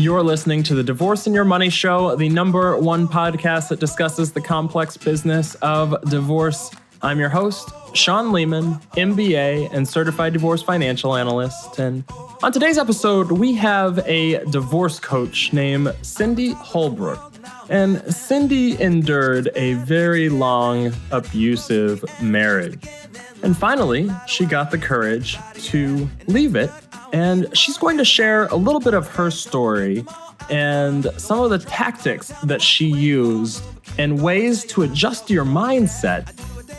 You're listening to the Divorce and Your Money Show, the #1 podcast that discusses the complex business of divorce. I'm your host, Sean Lehman, MBA and certified divorce financial analyst. And on today's episode, we have a divorce coach named Cindy Holbrook. And Cindy endured a very long, abusive marriage. And finally, she got the courage to leave it. And she's going to share a little bit of her story and some of the tactics that she used and ways to adjust your mindset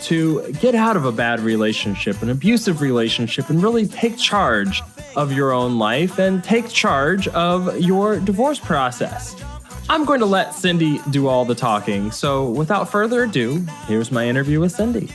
to get out of a bad relationship, an abusive relationship, and really take charge of your own life and take charge of your divorce process. I'm going to let Cindy do all the talking. So without further ado, here's my interview with Cindy.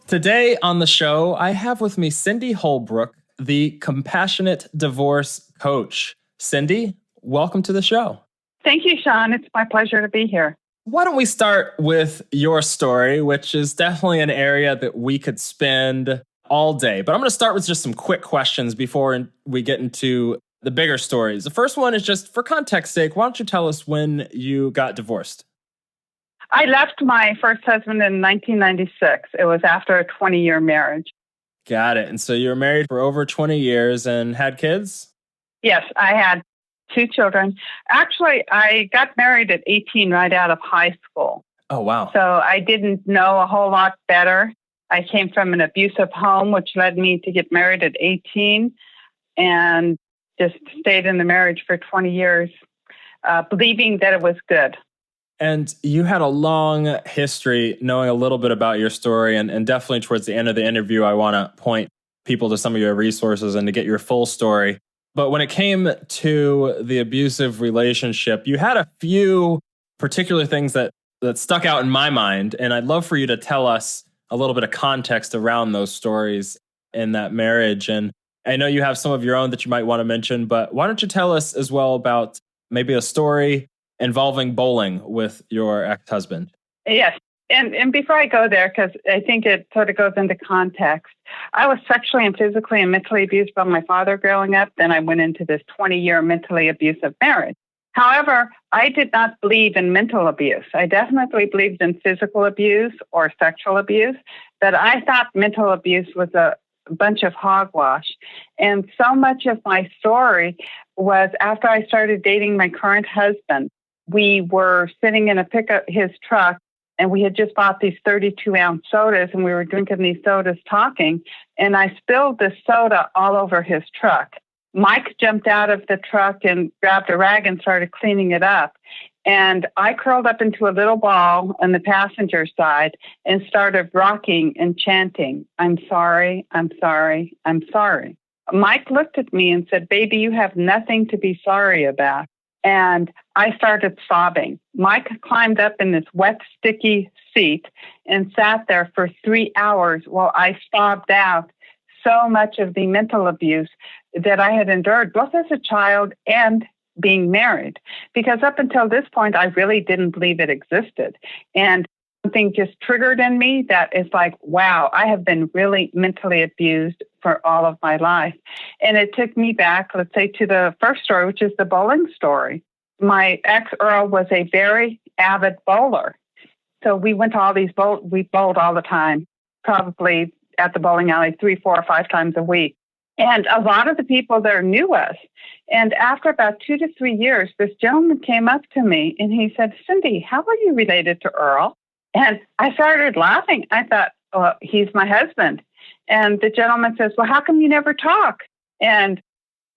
Today on the show, I have with me Cindy Holbrook, the Compassionate Divorce Coach. Cindy, welcome to the show. Thank you, Sean. It's my pleasure to be here. Why don't we start with your story, which is definitely an area that we could spend all day. But I'm going to start with just some quick questions before we get into the bigger stories. The first one is just for context sake, why don't you tell us when you got divorced? I left my first husband in 1996. It was after a 20-year marriage. Got it. And so you were married for over 20 years and had kids? Yes, I had 2 children. Actually, I got married at 18 right out of high school. Oh, wow. So I didn't know a whole lot better. I came from an abusive home, which led me to get married at 18 and just stayed in the marriage for 20 years, believing that it was good. And you had a long history knowing a little bit about your story. And definitely towards the end of the interview, I want to point people to some of your resources and to get your full story. But when it came to the abusive relationship, you had a few particular things that stuck out in my mind. And I'd love for you to tell us a little bit of context around those stories in that marriage. And I know you have some of your own that you might want to mention, but why don't you tell us as well about maybe a story involving bowling with your ex-husband? Yes. And before I go there, because I think it sort of goes into context, I was sexually and physically and mentally abused by my father growing up. Then I went into this 20-year mentally abusive marriage. However, I did not believe in mental abuse. I definitely believed in physical abuse or sexual abuse, but I thought mental abuse was a bunch of hogwash. And so much of my story was after I started dating my current husband. We were sitting in his truck, and we had just bought these 32-ounce sodas, and we were drinking these sodas talking, and I spilled the soda all over his truck. Mike jumped out of the truck and grabbed a rag and started cleaning it up. And I curled up into a little ball on the passenger side and started rocking and chanting, "I'm sorry, I'm sorry, I'm sorry." Mike looked at me and said, "Baby, you have nothing to be sorry about." And I started sobbing. Mike climbed up in this wet, sticky seat and sat there for 3 hours while I sobbed out so much of the mental abuse that I had endured, both as a child and being married. Because up until this point, I really didn't believe it existed. And something just triggered in me that is like, wow, I have been really mentally abused for all of my life. And it took me back, let's say, to the first story, which is the bowling story. My ex, Earl, was a very avid bowler. So we went to all these we bowled all the time, probably at the bowling alley 3, 4, or 5 times a week. And a lot of the people there knew us. And after about 2 to 3 years, this gentleman came up to me and he said, "Cindy, how are you related to Earl?" And I started laughing. I thought, "Oh, he's my husband." And the gentleman says, "Well, how come you never talk?" And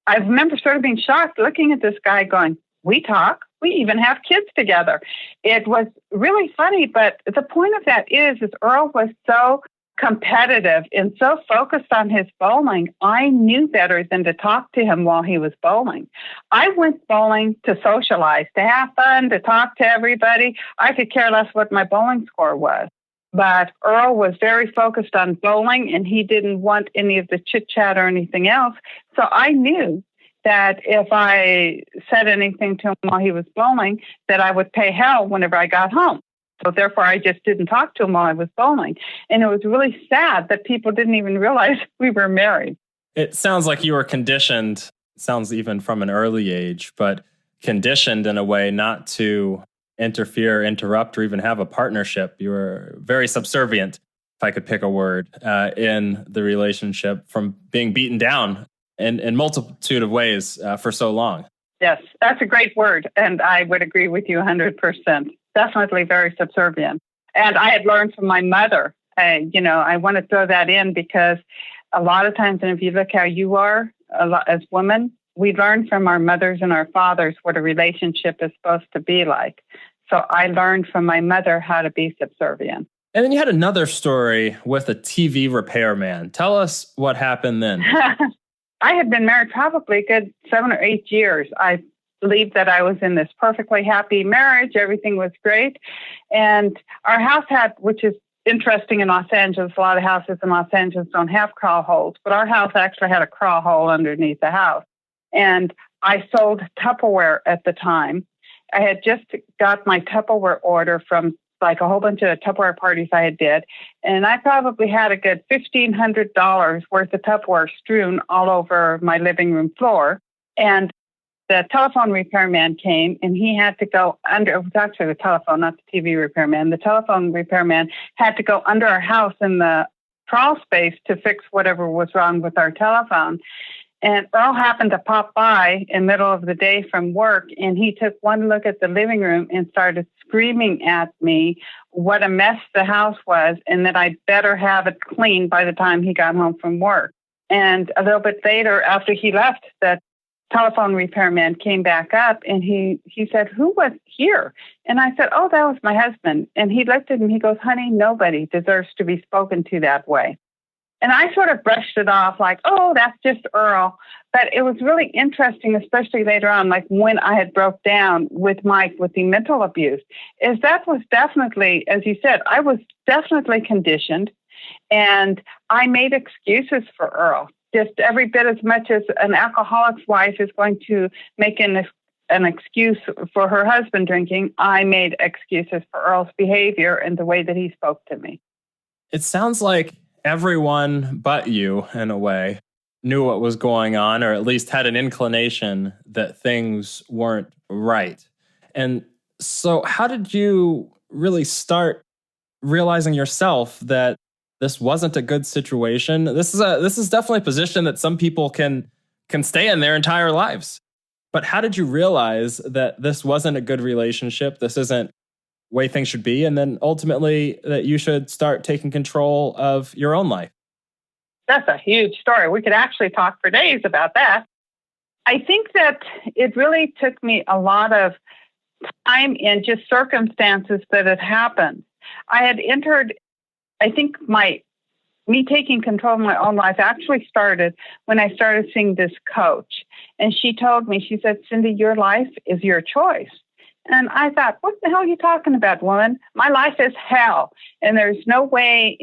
I remember sort of being shocked looking at this guy going, "We talk. We even have kids together." It was really funny. But the point of that is Earl was so competitive and so focused on his bowling, I knew better than to talk to him while he was bowling. I went bowling to socialize, to have fun, to talk to everybody. I could care less what my bowling score was. But Earl was very focused on bowling, and he didn't want any of the chit-chat or anything else. So I knew that if I said anything to him while he was bowling, that I would pay hell whenever I got home. So therefore, I just didn't talk to him while I was bowling. And it was really sad that people didn't even realize we were married. It sounds like you were conditioned sounds even from an early age, but conditioned in a way not to interfere, interrupt, or even have a partnership. You were very subservient, if I could pick a word, in the relationship from being beaten down in multitude of ways for so long. Yes, that's a great word. And I would agree with you 100%. Definitely very subservient. And I had learned from my mother. I want to throw that in because a lot of times, and if you look how you are as women, we learn from our mothers and our fathers what a relationship is supposed to be like. So I learned from my mother how to be subservient. And then you had another story with a TV repairman. Tell us what happened then. I had been married probably a good 7 or 8 years. I believed that I was in this perfectly happy marriage. Everything was great. And our house had, which is interesting in Los Angeles, a lot of houses in Los Angeles don't have crawl holes, but our house actually had a crawl hole underneath the house. And I sold Tupperware at the time. I had just got my Tupperware order from like a whole bunch of Tupperware parties I had did. And I probably had a good $1,500 worth of Tupperware strewn all over my living room floor. And the telephone repairman came and he had to go under, it was actually the telephone, not the TV repairman. The telephone repairman had to go under our house in the crawl space to fix whatever was wrong with our telephone. And Earl happened to pop by in the middle of the day from work, and he took one look at the living room and started screaming at me what a mess the house was and that I'd better have it cleaned by the time he got home from work. And a little bit later, after he left, the telephone repairman came back up and he said, "Who was here?" And I said, "Oh, that was my husband." And he looked at me, he goes, "Honey, nobody deserves to be spoken to that way." And I sort of brushed it off like, "Oh, that's just Earl." But it was really interesting, especially later on, like when I had broke down with Mike with the mental abuse, is that was definitely, as you said, I was definitely conditioned. And I made excuses for Earl, just every bit as much as an alcoholic's wife is going to make an excuse for her husband drinking. I made excuses for Earl's behavior and the way that he spoke to me. It sounds like everyone but you, in a way, knew what was going on, or at least had an inclination that things weren't right. And so how did you really start realizing yourself that this wasn't a good situation? This is definitely a position that some people can stay in their entire lives. But how did you realize that this wasn't a good relationship? This isn't the way things should be. And then ultimately that you should start taking control of your own life. That's a huge story. We could actually talk for days about that. I think that it really took me a lot of time and just circumstances that had happened. I had entered, I think me taking control of my own life actually started when I started seeing this coach. And she told me, she said, "Cindy, your life is your choice." And I thought, what the hell are you talking about, woman? My life is hell. And there's no way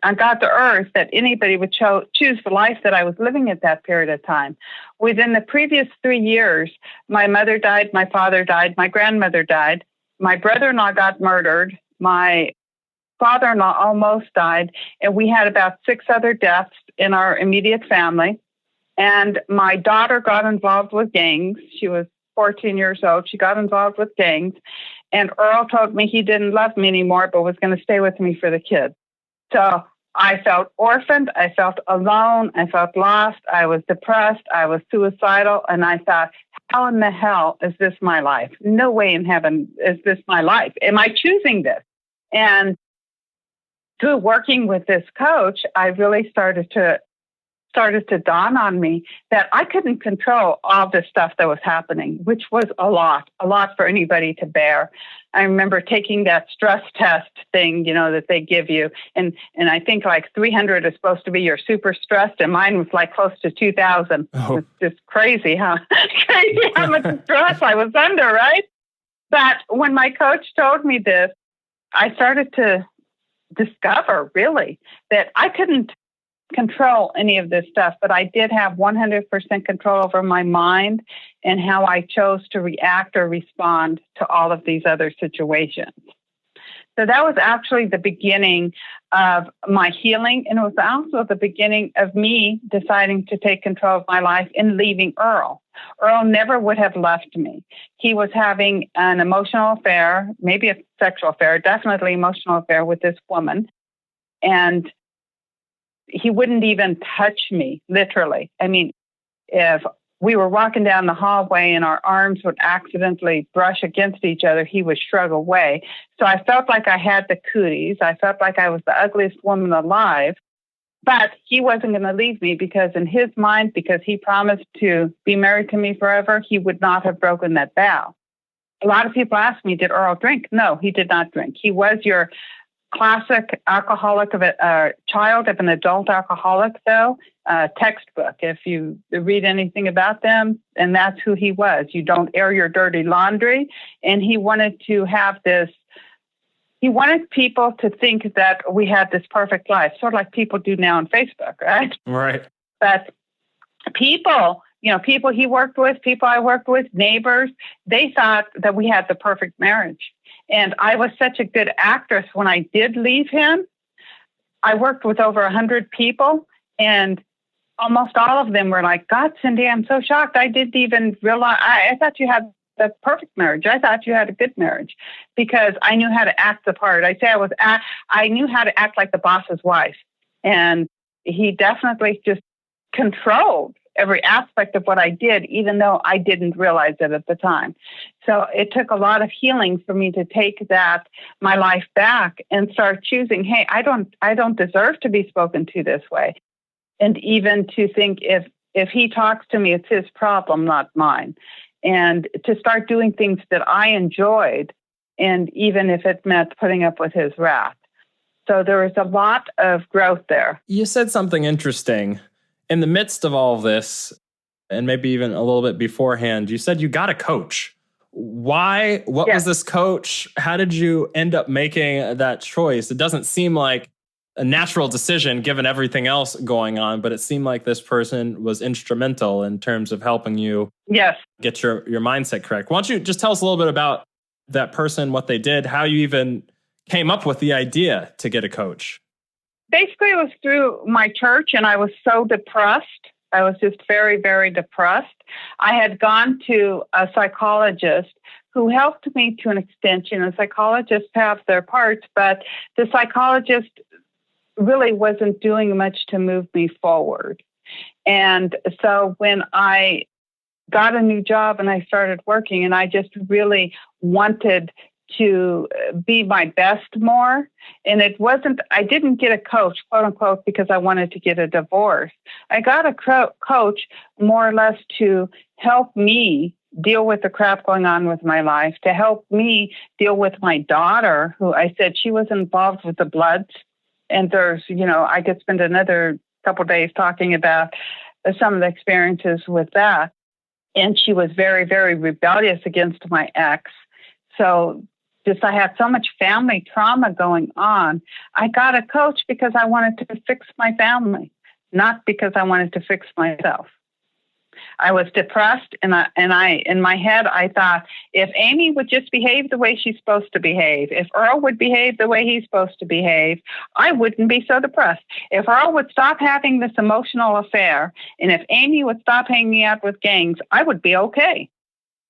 on God's earth that anybody would choose the life that I was living at that period of time. Within the previous 3 years, my mother died, my father died, my grandmother died, my brother-in-law got murdered, my father-in-law almost died, and we had about 6 other deaths in our immediate family. And my daughter got involved with gangs. She was 14 years old. She got involved with gangs. And Earl told me he didn't love me anymore, but was going to stay with me for the kids. So I felt orphaned. I felt alone. I felt lost. I was depressed. I was suicidal. And I thought, how in the hell is this my life? No way in heaven is this my life. Am I choosing this? And through working with this coach, I really started to dawn on me that I couldn't control all the stuff that was happening, which was a lot for anybody to bear. I remember taking that stress test thing, that they give you. And I think like 300 is supposed to be your super stressed, and mine was like close to 2,000. Oh. It's just crazy how much stress I was under, right? But when my coach told me this, I started to discover really that I couldn't control any of this stuff, but I did have 100% control over my mind and how I chose to react or respond to all of these other situations. So that was actually the beginning of my healing. And it was also the beginning of me deciding to take control of my life and leaving Earl. Earl never would have left me. He was having an emotional affair, maybe a sexual affair, definitely emotional affair with this woman. And he wouldn't even touch me, literally. I mean, if we were walking down the hallway and our arms would accidentally brush against each other, he would shrug away. So I felt like I had the cooties. I felt like I was the ugliest woman alive. But he wasn't going to leave me because in his mind, because he promised to be married to me forever, he would not have broken that vow. A lot of people ask me, did Earl drink? No, he did not drink. He was your classic alcoholic of a child of an adult alcoholic, though, textbook. If you read anything about them, and that's who he was. You don't air your dirty laundry. And he wanted to have this, he wanted people to think that we had this perfect life, sort of like people do now on Facebook, right? Right. But people, people he worked with, people I worked with, neighbors, they thought that we had the perfect marriage. And I was such a good actress when I did leave him. I worked with over 100 people, and almost all of them were like, God, Cindy, I'm so shocked. I didn't even realize, I thought you had the perfect marriage. I thought you had a good marriage because I knew how to act the part. I knew how to act like the boss's wife. And he definitely just controlled every aspect of what I did, even though I didn't realize it at the time. So it took a lot of healing for me to take my life back and start choosing, hey, I don't deserve to be spoken to this way. And even to think if he talks to me, it's his problem, not mine. And to start doing things that I enjoyed, and even if it meant putting up with his wrath. So there was a lot of growth there. You said something interesting. In the midst of all of this, and maybe even a little bit beforehand, you said you got a coach. Why? What was this coach? How did you end up making that choice? It doesn't seem like a natural decision given everything else going on, but it seemed like this person was instrumental in terms of helping you get your mindset correct. Why don't you just tell us a little bit about that person, what they did, how you even came up with the idea to get a coach? Basically, it was through my church, and I was so depressed. I was just very, very depressed. I had gone to a psychologist who helped me to an extent. Psychologists have their parts, but the psychologist really wasn't doing much to move me forward. And so when I got a new job and I started working, and I just really wanted to be my best more. And I didn't get a coach, quote unquote, because I wanted to get a divorce. I got a coach more or less to help me deal with the crap going on with my life, to help me deal with my daughter, who I said she was involved with the Bloods. And there's, I could spend another couple of days talking about some of the experiences with that. And she was very, very rebellious against my ex. So I had so much family trauma going on. I got a coach because I wanted to fix my family, not because I wanted to fix myself. I was depressed, and I in my head, I thought, if Amy would just behave the way she's supposed to behave, if Earl would behave the way he's supposed to behave, I wouldn't be so depressed. If Earl would stop having this emotional affair, and if Amy would stop hanging out with gangs, I would be okay.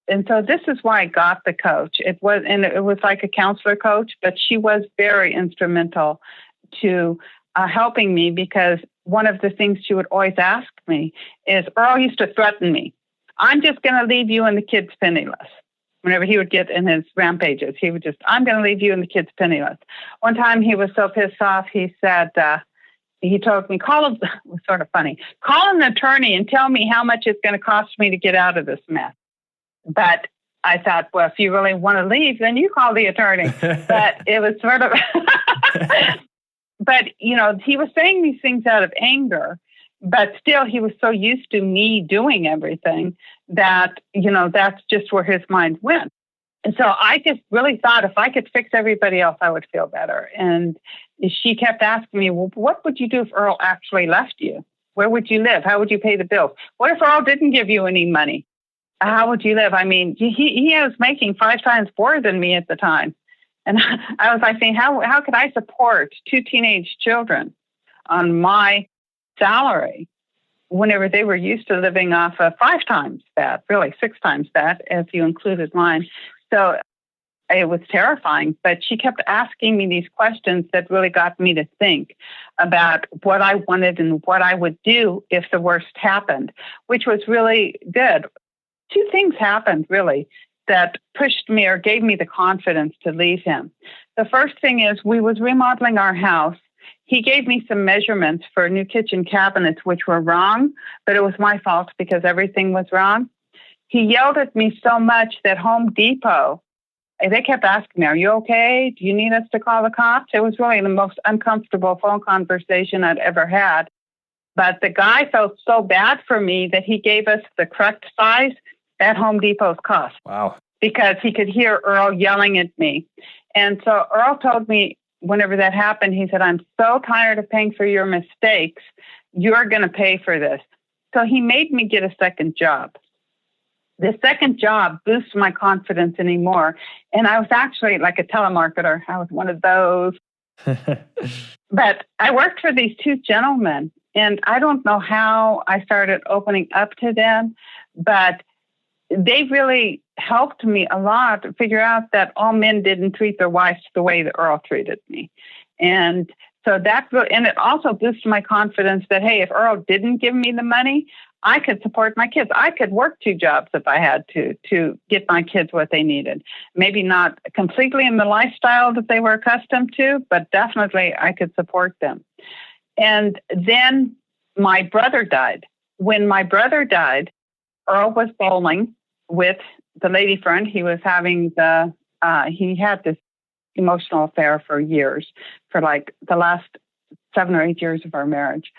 And so this is why I got the coach. It was like a counselor coach, but she was very instrumental to helping me, because one of the things she would always ask me is, Earl used to threaten me. I'm just going to leave you and the kids penniless. Whenever he would get in his rampages, he would I'm going to leave you and the kids penniless. One time he was so pissed off, he said, he told me, it was sort of funny, call an attorney and tell me how much it's going to cost me to get out of this mess. But I thought, well, if you really want to leave, then you call the attorney. But it was sort of, but, he was saying these things out of anger, but still he was so used to me doing everything that, that's just where his mind went. And so I just really thought if I could fix everybody else, I would feel better. And she kept asking me, well, what would you do if Earl actually left you? Where would you live? How would you pay the bills? What if Earl didn't give you any money? How would you live? I mean, he was making 5 times more than me at the time. And I was like saying, how could I support two teenage children on my salary whenever they were used to living off of 5 times that, really 6 times that, if you included mine. So it was terrifying, but she kept asking me these questions that really got me to think about what I wanted and what I would do if the worst happened, which was really good. 2 things happened really that pushed me or gave me the confidence to leave him. The first thing is we was remodeling our house. He gave me some measurements for new kitchen cabinets, which were wrong, but it was my fault because everything was wrong. He yelled at me so much that Home Depot, they kept asking me, are you okay? Do you need us to call the cops? It was really the most uncomfortable phone conversation I'd ever had. But the guy felt so bad for me that he gave us the correct size at Home Depot's cost. Wow. Because he could hear Earl yelling at me. And so Earl told me whenever that happened, he said, I'm so tired of paying for your mistakes. You're going to pay for this. So he made me get a second job. The second job boosted my confidence anymore. And I was actually like a telemarketer. I was one of those. But I worked for these 2 gentlemen, and I don't know how I started opening up to them, but they really helped me a lot to figure out that all men didn't treat their wives the way that Earl treated me. And so that really, and it also boosted my confidence that, hey, if Earl didn't give me the money, I could support my kids. I could work 2 jobs if I had to get my kids what they needed. Maybe not completely in the lifestyle that they were accustomed to, but definitely I could support them. And then my brother died. When my brother died, Earl was bowling with the lady friend. He was having he had this emotional affair for years, for like the last 7 or 8 years of our marriage.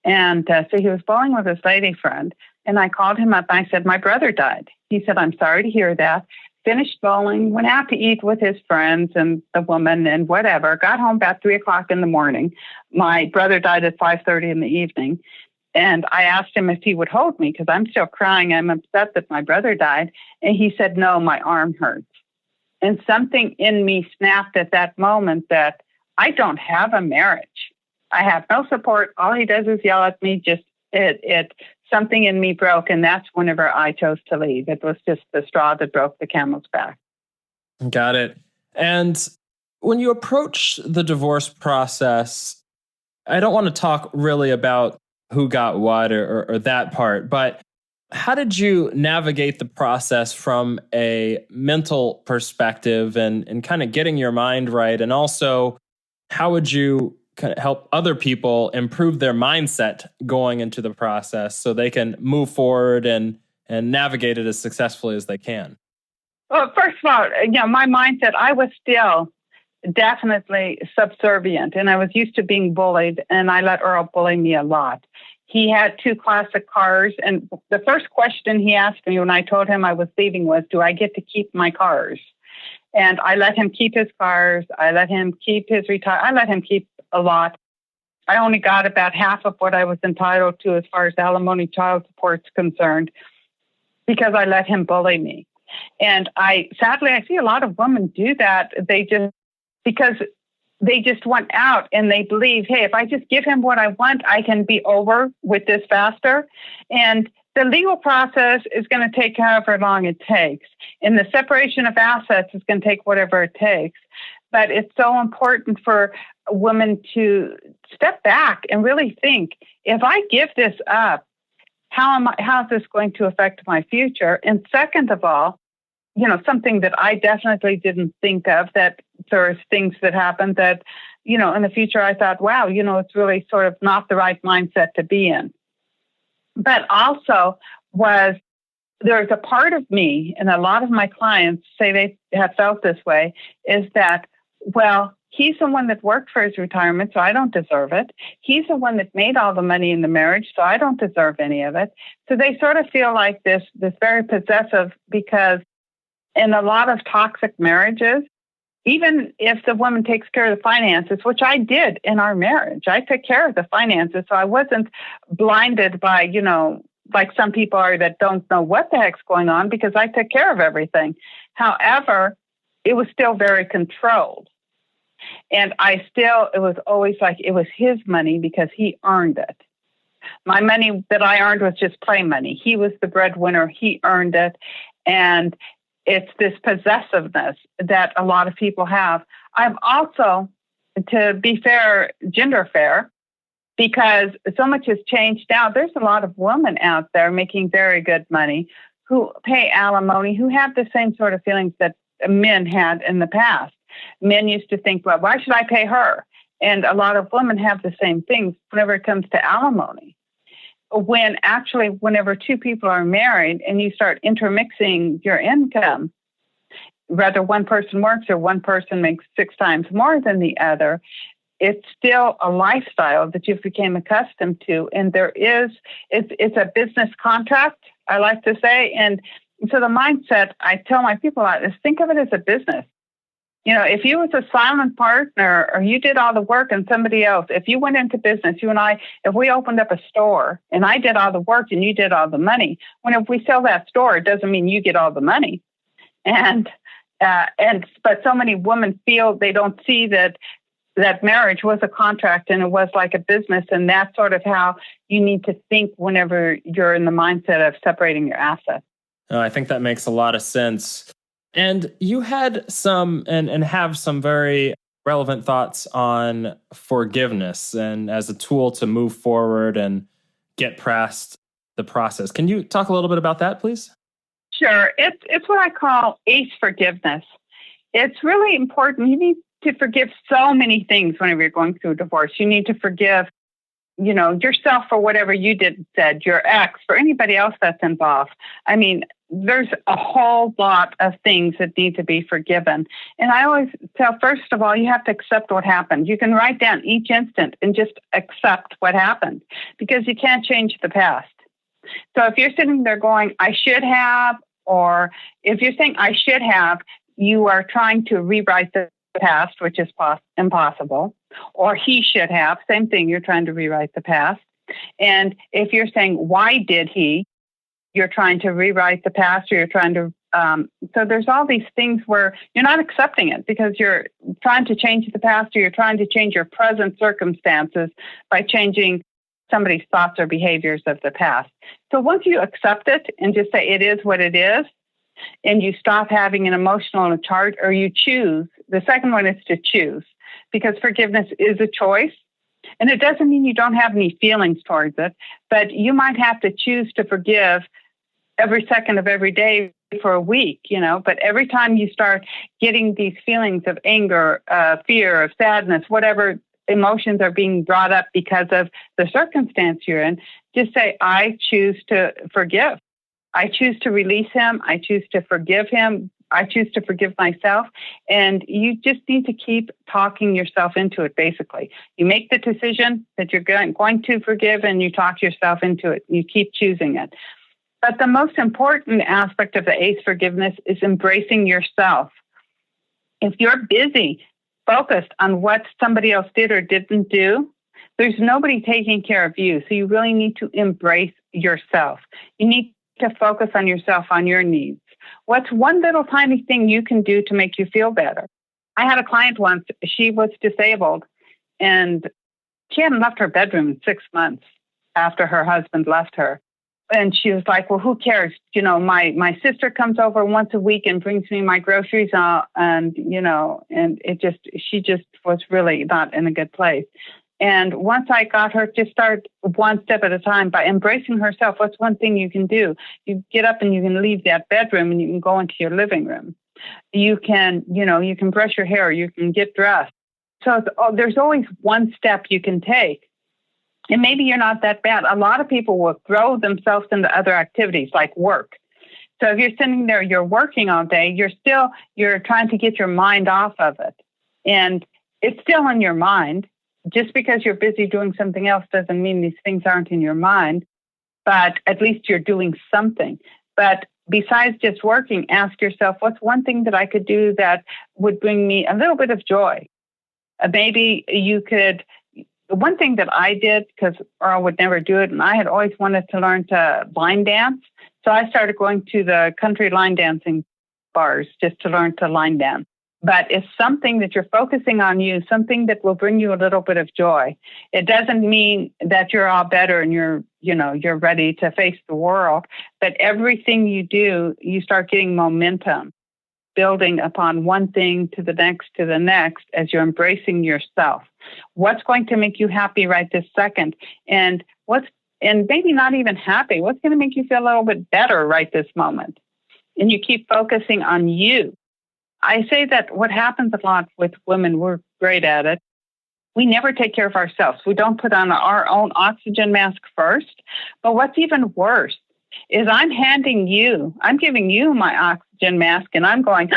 And so he was bowling with his lady friend. And I called him up. And I said, my brother died. He said, I'm sorry to hear that. Finished bowling, went out to eat with his friends and the woman and whatever. Got home about 3:00 in the morning. My brother died at 5:30 in the evening. And I asked him if he would hold me because I'm still crying. I'm upset that my brother died. And he said, no, my arm hurts. And something in me snapped at that moment that I don't have a marriage. I have no support. All he does is yell at me. Something in me broke. And that's whenever I chose to leave. It was just the straw that broke the camel's back. Got it. And when you approach the divorce process, I don't want to talk really about who got what or that part, but how did you navigate the process from a mental perspective and kind of getting your mind right? And also, how would you kind of help other people improve their mindset going into the process so they can move forward and navigate it as successfully as they can? Well, first of all, my mindset, I was still definitely subservient, and I was used to being bullied, and I let Earl bully me a lot. He had 2 classic cars, and the first question he asked me when I told him I was leaving was, do I get to keep my cars? And I let him keep his cars. I let him keep his I let him keep a lot. I only got about half of what I was entitled to as far as alimony child support's concerned because I let him bully me. And sadly, I see a lot of women do that. Because they just want out and they believe, hey, if I just give him what I want, I can be over with this faster. And the legal process is going to take however long it takes. And the separation of assets is going to take whatever it takes. But it's so important for women to step back and really think, if I give this up, how is this going to affect my future? And second of all, something that I definitely didn't think of, that there's things that happened that, in the future I thought, wow, it's really sort of not the right mindset to be in. But also there's a part of me, and a lot of my clients say they have felt this way, is that, well, he's the one that worked for his retirement, so I don't deserve it. He's the one that made all the money in the marriage, so I don't deserve any of it. So they sort of feel like this very possessive, because in a lot of toxic marriages, even if the woman takes care of the finances, which I did in our marriage, I took care of the finances. So I wasn't blinded by, like some people are that don't know what the heck's going on, because I took care of everything. However, it was still very controlled. And it was always like it was his money because he earned it. My money that I earned was just play money. He was the breadwinner. He earned it. And it's this possessiveness that a lot of people have. I'm also, to be fair, gender fair, because so much has changed now. There's a lot of women out there making very good money who pay alimony, who have the same sort of feelings that men had in the past. Men used to think, well, why should I pay her? And a lot of women have the same things whenever it comes to alimony. When actually, whenever two people are married and you start intermixing your income, whether one person works or one person makes 6 times more than the other, it's still a lifestyle that you've become accustomed to. And it's a business contract, I like to say. And so the mindset I tell my people is think of it as a business. If you was a silent partner or you did all the work and somebody else, if you went into business, you and I, if we opened up a store and I did all the work and you did all the money, if we sell that store, it doesn't mean you get all the money. But so many women feel they don't see that marriage was a contract and it was like a business. And that's sort of how you need to think whenever you're in the mindset of separating your assets. I think that makes a lot of sense. And you had some and have some very relevant thoughts on forgiveness and as a tool to move forward and get past the process. Can you talk a little bit about that, please? Sure. It's what I call ACE forgiveness. It's really important. You need to forgive so many things whenever you're going through a divorce. You need to forgive, yourself for whatever you said, your ex, for anybody else that's involved. I mean, there's a whole lot of things that need to be forgiven. And I always tell, first of all, you have to accept what happened. You can write down each instant and just accept what happened because you can't change the past. So if you're sitting there going, I should have, or if you're saying I should have, you are trying to rewrite the past, which is impossible. Or he should have, same thing, you're trying to rewrite the past. And if you're saying, why did he? You're trying to rewrite the past, or you're trying to, so there's all these things where you're not accepting it because you're trying to change the past, or you're trying to change your present circumstances by changing somebody's thoughts or behaviors of the past. So once you accept it and just say it is what it is, and you stop having an emotional charge, or you choose, the second one is to choose, because forgiveness is a choice. And it doesn't mean you don't have any feelings towards it, but you might have to choose to forgive every second of every day for a week, but every time you start getting these feelings of anger, fear, of sadness, whatever emotions are being brought up because of the circumstance you're in, just say, I choose to forgive. I choose to release him. I choose to forgive him. I choose to forgive myself. And you just need to keep talking yourself into it, basically. You make the decision that you're going to forgive, and you talk yourself into it. You keep choosing it. But the most important aspect of the ACE forgiveness is embracing yourself. If you're busy, focused on what somebody else did or didn't do, there's nobody taking care of you. So you really need to embrace yourself. You need to focus on yourself, on your needs. What's one little tiny thing you can do to make you feel better? I had a client once, she was disabled, and she hadn't left her bedroom in 6 months after her husband left her. And she was like, well, who cares? My sister comes over once a week and brings me my groceries, and she just was really not in a good place. And once I got her to start one step at a time by embracing herself, what's one thing you can do? You get up and you can leave that bedroom and you can go into your living room. You can brush your hair, you can get dressed. So there's always one step you can take. And maybe you're not that bad. A lot of people will throw themselves into other activities like work. So if you're sitting there, you're working all day, you're trying to get your mind off of it. And it's still in your mind. Just because you're busy doing something else doesn't mean these things aren't in your mind, but at least you're doing something. But besides just working, ask yourself, what's one thing that I could do that would bring me a little bit of joy? Maybe you could, one thing that I did, because Earl would never do it, and I had always wanted to learn to line dance. So I started going to the country line dancing bars just to learn to line dance. but it's something that you're focusing on you, something that will bring you a little bit of joy. It doesn't mean that you're all better and you're ready to face the world, but everything you do, you start getting momentum, building upon one thing to the next as you're embracing yourself. What's going to make you happy right this second? And maybe not even happy. What's going to make you feel a little bit better right this moment? And you keep focusing on you. I say that what happens a lot with women, we're great at it. We never take care of ourselves. We don't put on our own oxygen mask first. But what's even worse is I'm giving you my oxygen mask and I'm going,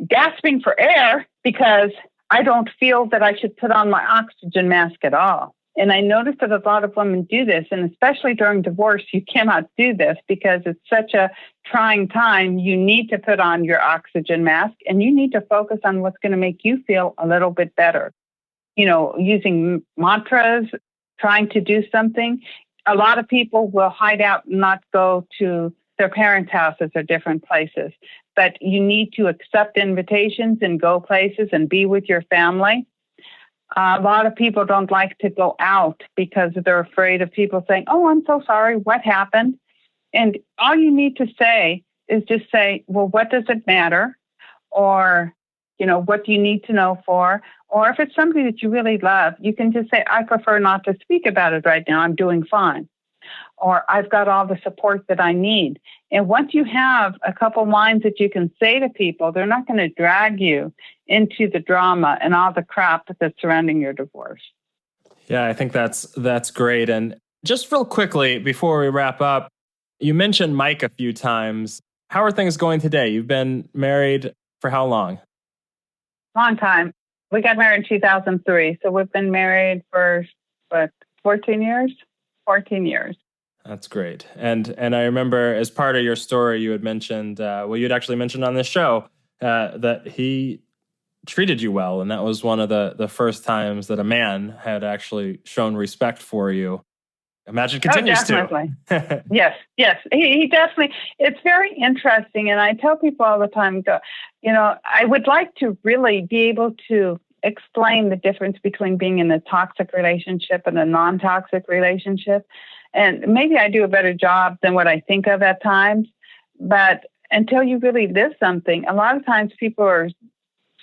gasping for air because I don't feel that I should put on my oxygen mask at all. And I noticed that a lot of women do this, and especially during divorce, you cannot do this because it's such a trying time. You need to put on your oxygen mask and you need to focus on what's going to make you feel a little bit better. Using mantras, trying to do something. A lot of people will hide out and not go to their parents' houses or different places, but you need to accept invitations and go places and be with your family. A lot of people don't like to go out because they're afraid of people saying, "Oh, I'm so sorry, what happened?" And all you need to say is just say, "Well, what does it matter?" Or, what do you need to know for? Or if it's somebody that you really love, you can just say, "I prefer not to speak about it right now. I'm doing fine." Or I've got all the support that I need. And once you have a couple lines that you can say to people, they're not going to drag you into the drama and all the crap that's surrounding your divorce. Yeah, I think that's great. And just real quickly, before we wrap up, you mentioned Mike a few times. How are things going today? You've been married for how long? Long time. We got married in 2003. So we've been married for, 14 years? 14 years. That's great. And I remember as part of your story, you had mentioned, you'd actually mentioned on this show that he treated you well. And that was one of the first times that a man had actually shown respect for you. Imagine continues definitely. to. Yes. He definitely, it's very interesting. And I tell people all the time, I would like to really be able to explain the difference between being in a toxic relationship and a non-toxic relationship. And maybe I do a better job than what I think of at times. But until you really live something, a lot of times people are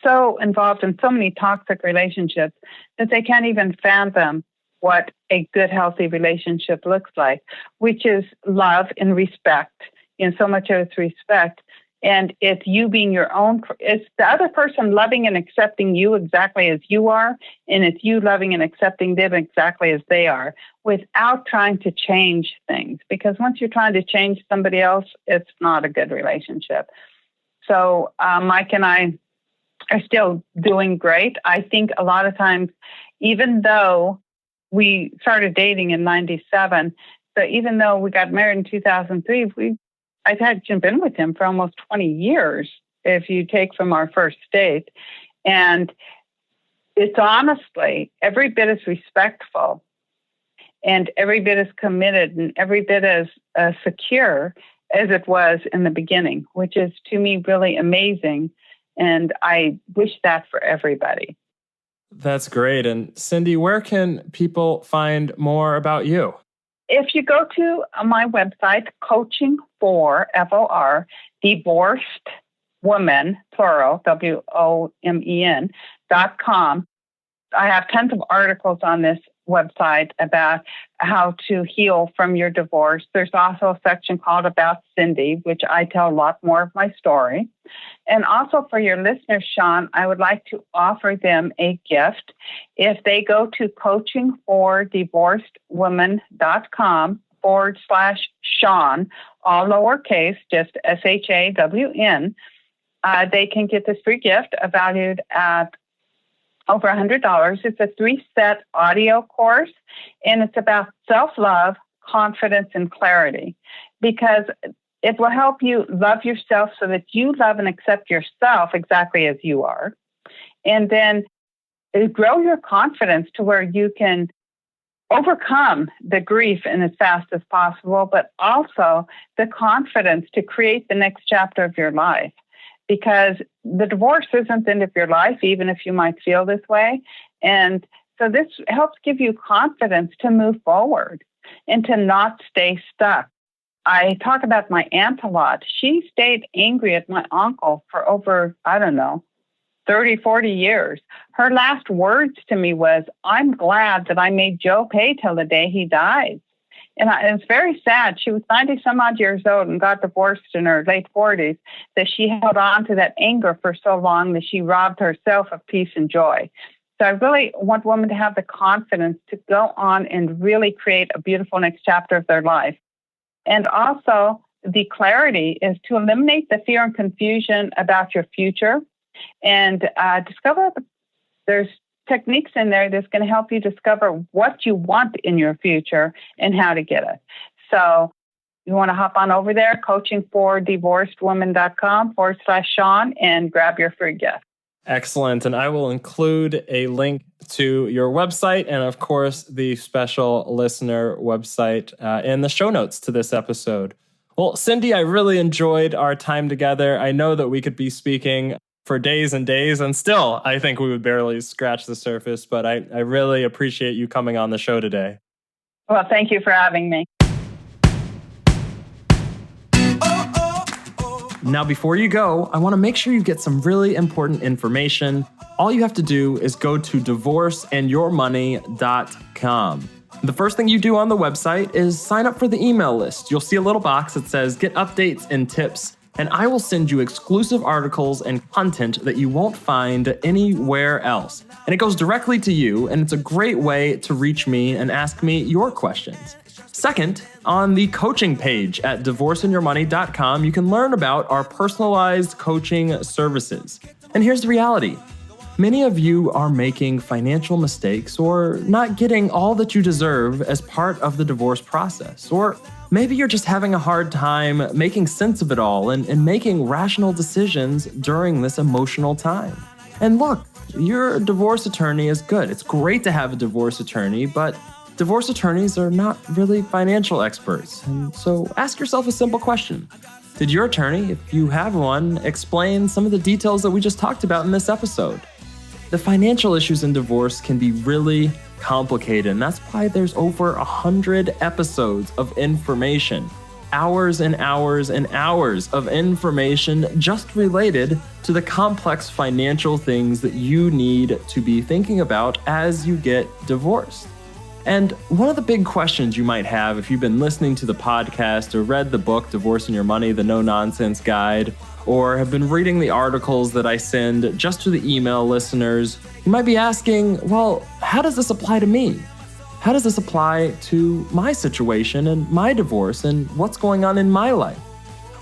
so involved in so many toxic relationships that they can't even fathom what a good, healthy relationship looks like, which is love and respect. So much of it's respect. And it's you being your own, it's the other person loving and accepting you exactly as you are, and it's you loving and accepting them exactly as they are, without trying to change things. Because once you're trying to change somebody else, it's not a good relationship. So Mike and I are still doing great. I think a lot of times, even though we started dating in 97, so even though we got married in 2003, I've been with him for almost 20 years, if you take from our first date. And it's honestly every bit as respectful and every bit as committed and every bit as secure as it was in the beginning, which is to me really amazing. And I wish that for everybody. That's great. And Cindy, where can people find more about you? If you go to my website, Coaching for, FOR, Divorced Women, plural, WOMEN.com, I have tons of articles on this website about how to heal from your divorce. There's also a section called About Cindy, which I tell a lot more of my story. And also for your listeners, Sean, I would like to offer them a gift. If they go to coachingfordivorcedwomen.com/Sean, all lowercase, just SHAWN, they can get this free gift valued at over $100. It's a 3-set audio course, and it's about self-love, confidence, and clarity, because it will help you love yourself so that you love and accept yourself exactly as you are. And then grow your confidence to where you can overcome the grief in as fast as possible, but also the confidence to create the next chapter of your life. because the divorce isn't the end of your life, even if you might feel this way. And so this helps give you confidence to move forward and to not stay stuck. I talk about my aunt a lot. She stayed angry at my uncle for over, 30, 40 years. Her last words to me was, "I'm glad that I made Joe pay till the day he dies." And it's very sad. She was 90 some odd years old and got divorced in her late 40s, that she held on to that anger for so long that she robbed herself of peace and joy. So I really want women to have the confidence to go on and really create a beautiful next chapter of their life. And also the clarity is to eliminate the fear and confusion about your future and discover there's techniques in there that's going to help you discover what you want in your future and how to get it. So you want to hop on over there, coachingfordivorcedwomen.com/Sean, and grab your free gift. Excellent. And I will include a link to your website and, of course, the special listener website in the show notes to this episode. Well, Cindy, I really enjoyed our time together. I know that we could be speaking for days and days, and still, I think we would barely scratch the surface, but I really appreciate you coming on the show today. Well, thank you for having me. Now, before you go, I want to make sure you get some really important information. All you have to do is go to divorceandyourmoney.com. The first thing you do on the website is sign up for the email list. You'll see a little box that says get updates and tips, and I will send you exclusive articles and content that you won't find anywhere else. And it goes directly to you, and it's a great way to reach me and ask me your questions. Second, on the coaching page at divorceandyourmoney.com, you can learn about our personalized coaching services. And here's the reality. Many of you are making financial mistakes or not getting all that you deserve as part of the divorce process. Or maybe you're just having a hard time making sense of it all and making rational decisions during this emotional time. And look, your divorce attorney is good. It's great to have a divorce attorney, but divorce attorneys are not really financial experts. And so ask yourself a simple question. Did your attorney, if you have one, explain some of the details that we just talked about in this episode? The financial issues in divorce can be really complicated, and that's why there's over 100 episodes of information, hours and hours and hours of information just related to the complex financial things that you need to be thinking about as you get divorced. And one of the big questions you might have if you've been listening to the podcast or read the book, Divorce and Your Money, the No-Nonsense Guide, or have been reading the articles that I send just to the email listeners, you might be asking, well, how does this apply to me? How does this apply to my situation and my divorce and what's going on in my life?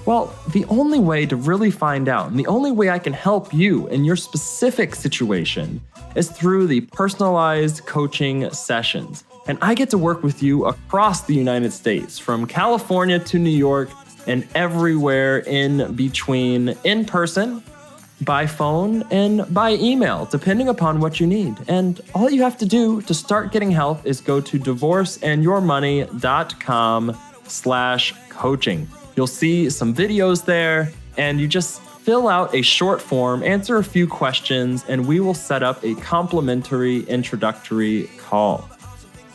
Well, the only way to really find out, and the only way I can help you in your specific situation, is through the personalized coaching sessions. And I get to work with you across the United States, from California to New York and everywhere in between, in person, by phone, and by email, depending upon what you need. And all you have to do to start getting help is go to divorceandyourmoney.com/coaching. You'll see some videos there, and you just fill out a short form, answer a few questions, and we will set up a complimentary introductory call.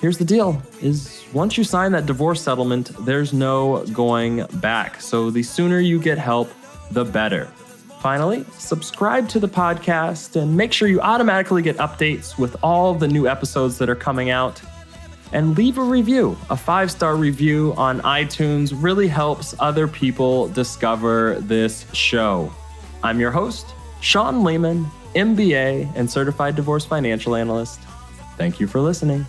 Here's the deal, is once you sign that divorce settlement, there's no going back. So the sooner you get help, the better. Finally, subscribe to the podcast and make sure you automatically get updates with all the new episodes that are coming out. And leave a review. A 5-star review on iTunes really helps other people discover this show. I'm your host, Sean Lehman, MBA and Certified Divorce Financial Analyst. Thank you for listening.